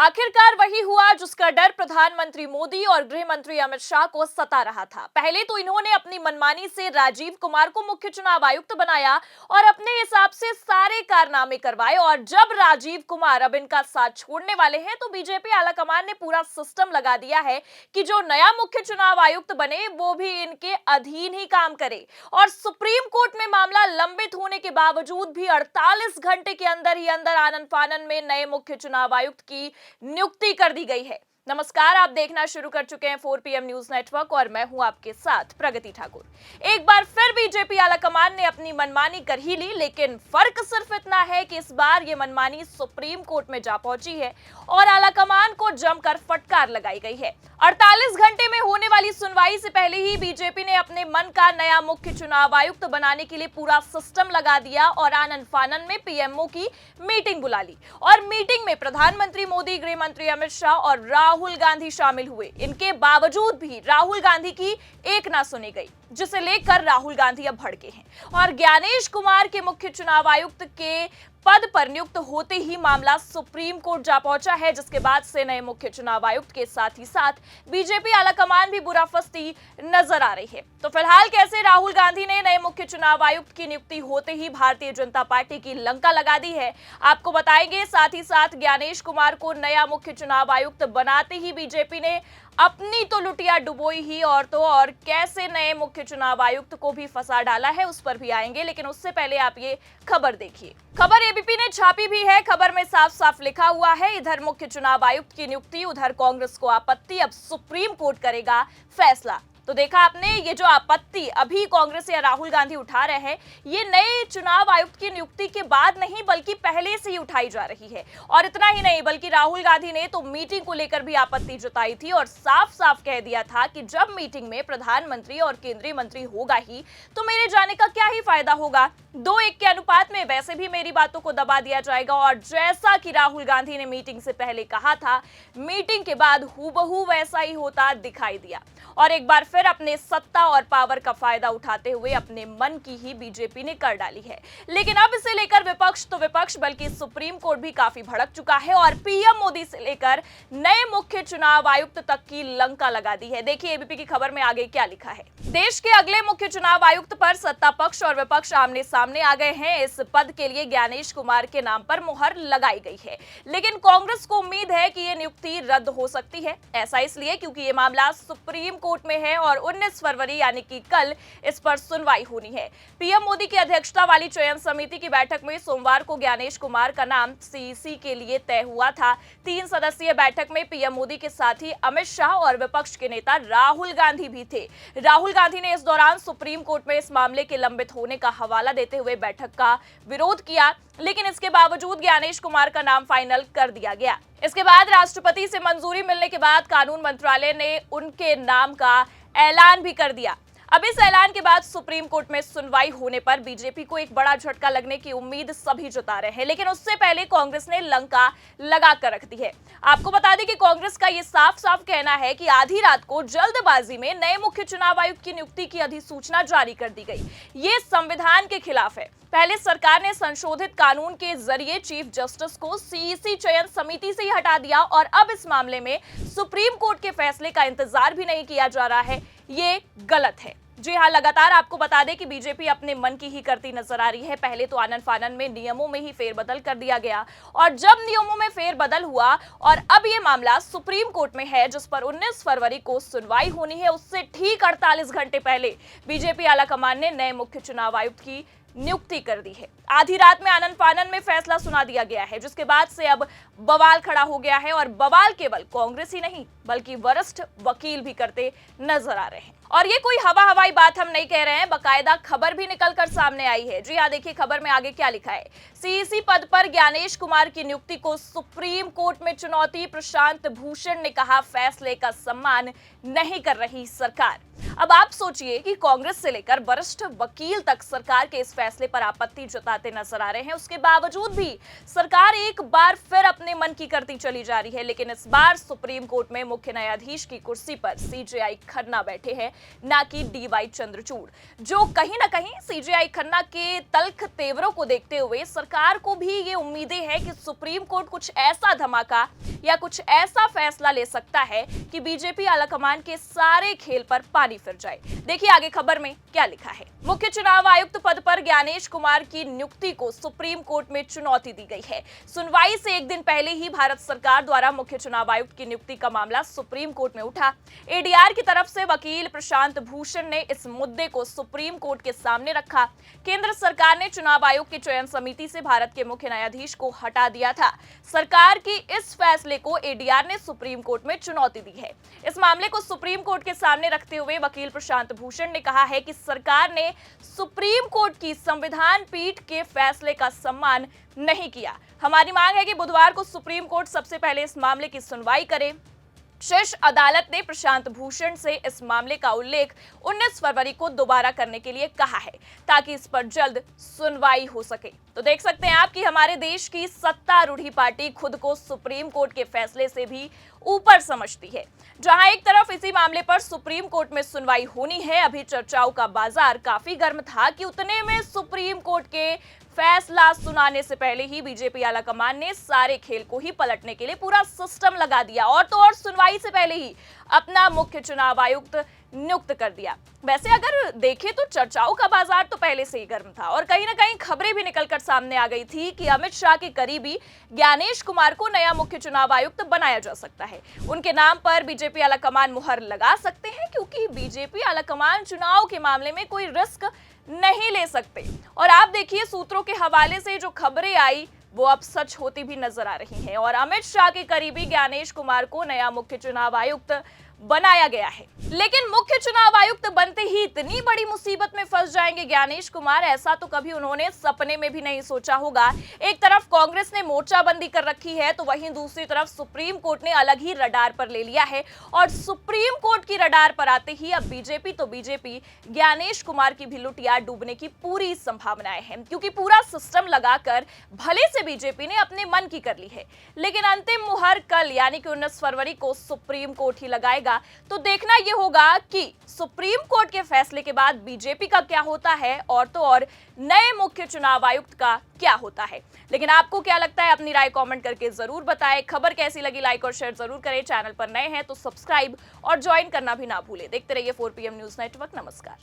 आखिरकार वही हुआ जिसका डर प्रधानमंत्री मोदी और गृह मंत्री अमित शाह को सता रहा था। पहले तो इन्होंने अपनी मनमानी से राजीव कुमार को मुख्य चुनाव आयुक्त बनाया और अपने हिसाब से सारे कारनामे करवाए, और जब राजीव कुमार अब इनका साथ छोड़ने वाले हैं तो बीजेपी आलाकमान ने पूरा सिस्टम लगा दिया है कि जो नया मुख्य चुनाव आयुक्त बने वो भी इनके अधीन ही काम करे। और सुप्रीम कोर्ट में मामला लंबित होने के बावजूद भी 48 घंटे के अंदर ही अंदर आनन फानन में नए मुख्य चुनाव आयुक्त की नियुक्ति कर दी गई है। नमस्कार, आप देखना शुरू कर चुके हैं 4 PM न्यूज नेटवर्क और मैं हूं आपके साथ प्रगति ठाकुर। एक बार फिर बीजेपी आलाकमान ने अपनी मनमानी कर ही ली, लेकिन फर्क सिर्फ इतना है कि इस बार ये मनमानी सुप्रीम कोर्ट में जा पहुंची है और आलाकमान को जमकर फटकार लगाई गई है। 48 घंटे में होने वाली सुनवाई से पहले ही बीजेपी ने अपने मन का नया मुख्य चुनाव आयुक्त बनाने के लिए पूरा सिस्टम लगा दिया और आनन फानन में पीएमओ की मीटिंग बुला ली। और मीटिंग में प्रधानमंत्री मोदी, गृह मंत्री अमित शाह और राहुल गांधी शामिल हुए। इनके बावजूद भी राहुल गांधी की एक ना सुनी गई, जिसे लेकर राहुल गांधी अब भड़के हैं और ज्ञानेश कुमार के मुख्य चुनाव आयुक्त के पद पर नियुक्त होते ही मामला सुप्रीम कोर्ट जा पहुंचा है, जिसके बाद से नए मुख्य चुनाव आयुक्त के साथ ही साथ बीजेपी आलाकमान भी बुरा फंसती नजर आ रही है। तो फिलहाल कैसे राहुल गांधी ने नए मुख्य चुनाव आयुक्त की नियुक्ति होते ही भारतीय जनता पार्टी की लंका लगा दी है, आपको बताएंगे। साथ ही साथ ज्ञानेश कुमार को नया मुख्य चुनाव आयुक्त बनाते ही बीजेपी ने अपनी तो लुटिया डुबोई ही, और तो और कैसे नए मुख्य चुनाव आयुक्त को भी फंसा डाला है उस पर भी आएंगे। लेकिन उससे पहले आप ये खबर देखिए। खबर एबीपी ने छापी भी है। खबर में साफ साफ लिखा हुआ है, इधर मुख्य चुनाव आयुक्त की नियुक्ति, उधर कांग्रेस को आपत्ति, अब सुप्रीम कोर्ट करेगा फैसला। तो देखा आपने, ये जो आपत्ति अभी कांग्रेस या राहुल गांधी उठा रहे हैं, ये नए चुनाव आयुक्त की नियुक्ति के बाद नहीं बल्कि पहले से ही उठाई जा रही है। और इतना ही नहीं, बल्कि राहुल गांधी ने तो मीटिंग को लेकर भी आपत्ति जताई थी और साफ साफ कह दिया था कि जब मीटिंग में प्रधानमंत्री और केंद्रीय मंत्री होगा ही तो मेरे जाने का क्या ही फायदा होगा। 2-1 के अनुपात में वैसे भी मेरी बातों को दबा दिया जाएगा। और जैसा कि राहुल गांधी ने मीटिंग से पहले कहा था, मीटिंग के बाद हूबहू वैसा ही होता दिखाई दिया। और एक बार फिर अपने सत्ता और पावर का फायदा उठाते हुए अपने मन की ही बीजेपी ने कर डाली है। लेकिन अब इसे लेकर विपक्ष तो विपक्ष बल्कि सुप्रीम कोर्ट भी काफी भड़क चुका है और पीएम मोदी से लेकर नए मुख्य चुनाव आयुक्त तक की लंका लगा दी है। देखिए एबीपी की खबर में आगे क्या लिखा है। देश के अगले मुख्य चुनाव आयुक्त पर सत्ता पक्ष और विपक्ष आमने सामने आ गए हैं। इस पद के लिए ज्ञानेश कुमार के नाम पर मुहर लगाई गई है, लेकिन कांग्रेस को उम्मीद है कि यह नियुक्ति रद्द हो सकती है। ऐसा इसलिए क्योंकि ये मामला सुप्रीम कोर्ट में है और 19 फरवरी यानी कि कल इस पर सुनवाई होनी है। पीएम मोदी की अध्यक्षता वाली चयन समिति की बैठक में सोमवार को ज्ञानेश कुमार का नाम सीईसी के लिए तय हुआ था। 3 सदस्यीय बैठक में पीएम मोदी के साथ ही अमित शाह और विपक्ष के नेता राहुल गांधी भी थे। राहुल गांधी ने इस दौरान सुप्रीम कोर्ट में इस मामले के लंबित होने का हवाला देते हुए बैठक का विरोध किया, लेकिन इसके बावजूद ज्ञानेश कुमार का नाम फाइनल कर दिया गया। इसके बाद राष्ट्रपति से मंजूरी मिलने के बाद कानून मंत्रालय ने उनके नाम का ऐलान भी कर दिया। अब इस ऐलान के बाद सुप्रीम कोर्ट में सुनवाई होने पर बीजेपी को एक बड़ा झटका लगने की उम्मीद सभी जता रहे हैं, लेकिन उससे पहले कांग्रेस ने लंका लगा कर रख दी है। आपको बता दें कि कांग्रेस का ये साफ साफ कहना है कि आधी रात को जल्दबाजी में नए मुख्य चुनाव आयुक्त की नियुक्ति की अधिसूचना जारी कर दी गई। ये संविधान के खिलाफ है। पहले सरकार ने संशोधित कानून के जरिए चीफ जस्टिस को सीईसी चयन समिति से ही हटा दिया और अब इस मामले में सुप्रीम कोर्ट के फैसले का इंतजार भी नहीं किया जा रहा है। ये गलत है। जी हाँ, लगातार आपको बता दें कि बीजेपी अपने मन की ही करती नजर आ रही है। पहले तो आनन फानन में नियमों में ही फेरबदल कर दिया गया और जब नियमों में फेरबदल हुआ और अब ये मामला सुप्रीम कोर्ट में है जिस पर 19 फरवरी को सुनवाई होनी है, उससे ठीक 48 घंटे पहले बीजेपी आलाकमान ने नए मुख्य चुनाव आयुक्त की नियुक्ति कर दी है। आधी रात में आनन फानन में फैसला सुना दिया गया है, जिसके बाद से अब बवाल खड़ा हो गया है और बवाल केवल कांग्रेस ही नहीं बल्कि वरिष्ठ वकील भी करते नजर आ रहे हैं। और ये कोई हवाई बात हम नहीं कह रहे हैं, बकायदा खबर भी निकलकर सामने आई है। जी हाँ, देखिए खबर में आगे क्या लिखा है। सीईसी पद पर ज्ञानेश कुमार की नियुक्ति को सुप्रीम कोर्ट में चुनौती, प्रशांत भूषण ने कहा फैसले का सम्मान नहीं कर रही सरकार। अब आप सोचिए कि कांग्रेस से लेकर वरिष्ठ वकील तक सरकार के इस फैसले पर आपत्ति जताते नजर आ रहे हैं। उसके बावजूद भी सरकार एक बार फिर अपने मन की करती चली जा रही है। लेकिन इस बार सुप्रीम कोर्ट में मुख्य न्यायाधीश की कुर्सी पर सीजेआई खन्ना बैठे हैं, ना कि डीवाई चंद्रचूड़, जो कहीं ना कहीं सीजेआई खन्ना के तल्ख तेवरों को देखते हुए सरकार को भी ये उम्मीदें हैं कि सुप्रीम कोर्ट कुछ ऐसा धमाका या कुछ ऐसा फैसला ले सकता है कि बीजेपी आलाकमान के सारे खेल पर पानी फिर जाए। देखिए आगे खबर में क्या लिखा है। मुख्य चुनाव आयुक्त पद पर ज्ञानेश कुमार की नियुक्ति को सुप्रीम कोर्ट में चुनौती दी गई है। सुनवाई से एक दिन पहले ही भारत सरकार द्वारा मुख्य चुनाव आयुक्त की नियुक्ति का मामला सुप्रीम कोर्ट में उठा। एडीआर की तरफ से वकील प्रशांत भूषण ने इस मुद्दे को सुप्रीम कोर्ट के सामने रखा। केंद्र सरकार ने चुनाव आयोग की चयन समिति से भारत के मुख्य न्यायाधीश को हटा दिया था। सरकार की इस फैसले को एडीआर ने सुप्रीम कोर्ट में चुनौती दी है। इस मामले को सुप्रीम कोर्ट के सामने रखते हुए वकील प्रशांत भूषण ने कहा है कि सरकार ने सुप्रीम कोर्ट की संविधान पीठ के फैसले का सम्मान नहीं किया। हमारी मांग है कि बुधवार को सुप्रीम कोर्ट सबसे पहले इस मामले की सुनवाई करे। शीर्ष अदालत ने प्रशांत भूषण से इस मामले का उल्लेख 19 फरवरी को दोबारा करने के लिए कहा है, ताकि इस पर जल्द सुनवाई हो सके। तो देख सकते हैं आप कि हमारे देश की सत्तारूढ़ी पार्टी खुद को सुप्रीम कोर्ट के फैसले से भी ऊपर समझती है। जहां एक तरफ इसी मामले पर सुप्रीम कोर्ट में सुनवाई होनी है, अभी चर्चाओं का बाजार काफी गर्म था कि उतने में सुप्रीम कोर्ट के फैसला सुनाने से पहले ही बीजेपी आलाकमान ने सारे खेल को ही पलटने के लिए पूरा सिस्टम लगा दिया और तो और सुनवाई से पहले ही अपना मुख्य चुनाव आयुक्त नियुक्त कर दिया। वैसे अगर देखें तो चर्चाओं का बाजार तो पहले से ही गर्म था और कहीं ना कहीं खबरें भी निकलकर सामने आ गई थी कि अमित शाह के करीबी ज्ञानेश कुमार को नया मुख्य चुनाव आयुक्त बनाया जा सकता है। उनके नाम पर बीजेपी आलाकमान मुहर लगा सकते हैं, क्योंकि बीजेपी आलाकमान चुनाव के मामले में कोई रिस्क नहीं ले सकते। और आप देखिए सूत्रों के हवाले से जो खबरें आई वो अब सच होती भी नजर आ रही हैं और अमित शाह के करीबी ज्ञानेश कुमार को नया मुख्य चुनाव आयुक्त बनाया गया है। लेकिन मुख्य चुनाव आयुक्त बनते ही इतनी बड़ी मुसीबत में फंस जाएंगे ज्ञानेश कुमार, ऐसा तो कभी उन्होंने सपने में भी नहीं सोचा होगा। एक तरफ कांग्रेस ने मोर्चाबंदी कर रखी है, तो वहीं दूसरी तरफ सुप्रीम कोर्ट ने अलग ही रडार पर ले लिया है और सुप्रीम कोर्ट की रडार पर आते ही अब बीजेपी ज्ञानेश कुमार की भी लुटिया डूबने की पूरी संभावनाएं हैं, क्योंकि पूरा सिस्टम लगाकर भले से बीजेपी ने अपने मन की कर ली है, लेकिन अंतिम मुहर कल यानी कि 19 फरवरी को सुप्रीम कोर्ट ही लगाएगा। तो देखना यह होगा कि सुप्रीम कोर्ट के फैसले के बाद बीजेपी का क्या होता है और तो और नए मुख्य चुनाव आयुक्त का क्या होता है। लेकिन आपको क्या लगता है, अपनी राय कमेंट करके जरूर बताएं। खबर कैसी लगी लाइक और शेयर जरूर करें। चैनल पर नए हैं तो सब्सक्राइब और ज्वाइन करना भी ना भूलें। देखते रहिए 4PM न्यूज नेटवर्क। नमस्कार।